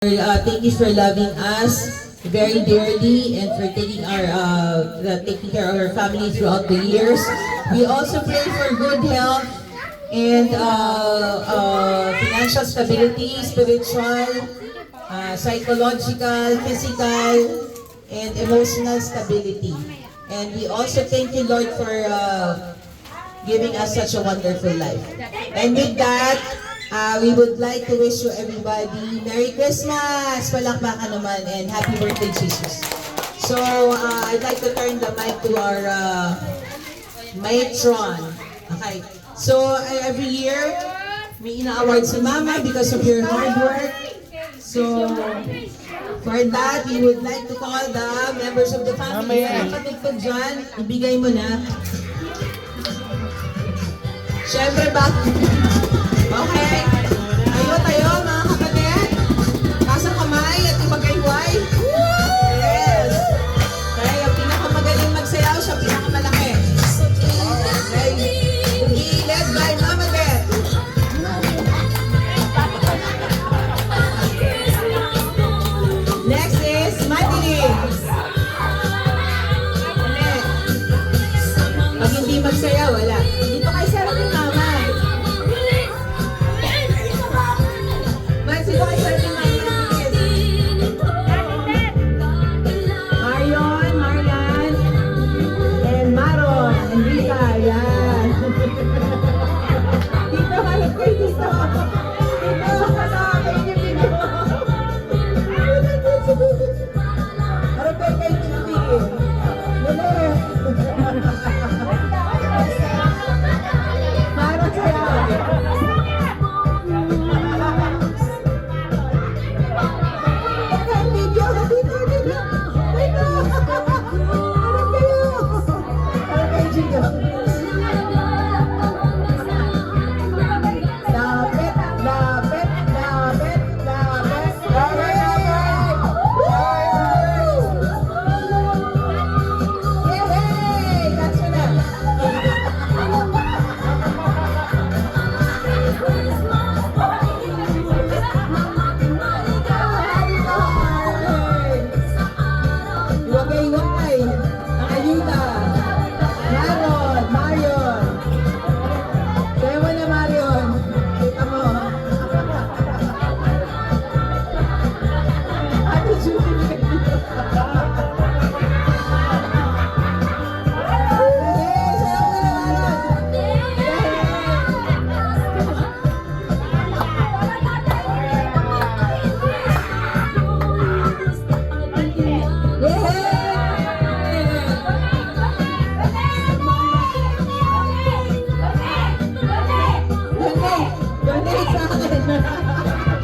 Thank you for loving us very dearly and for taking taking care of our family throughout the years. We also pray for good health and financial stability, spiritual, psychological, physical, and emotional stability. And we also thank you, Lord, for giving us such a wonderful life. And with that, we would like to wish you everybody Merry Christmas! Palakpakan naman and Happy Birthday, Jesus! So, I'd like to turn the mic to our matron. Okay. So, every year, may ina-award si Mama because of your hard work. So, for that, we would like to call the members of the family. Kapatid dyan, ibigay mo na. Siyempre, okay. Tayo, mga kapatid. Kasang kamay at ipagayway. Yes. Okay, ang pinakamagaling magsayaw siya, pinakamalaki. Okay. Led by Mama Beth. Next is Madeline. Pag hindi magsayaw, wala. Dito kay Sarah ni Mama. Sino kay Sarah ni Mama? Marion, Marian, and Maron, and Rita. Yan. Dito, halap kayo dito. Harap kayo kayo dito. Maron sa'yo. Donate sa akin.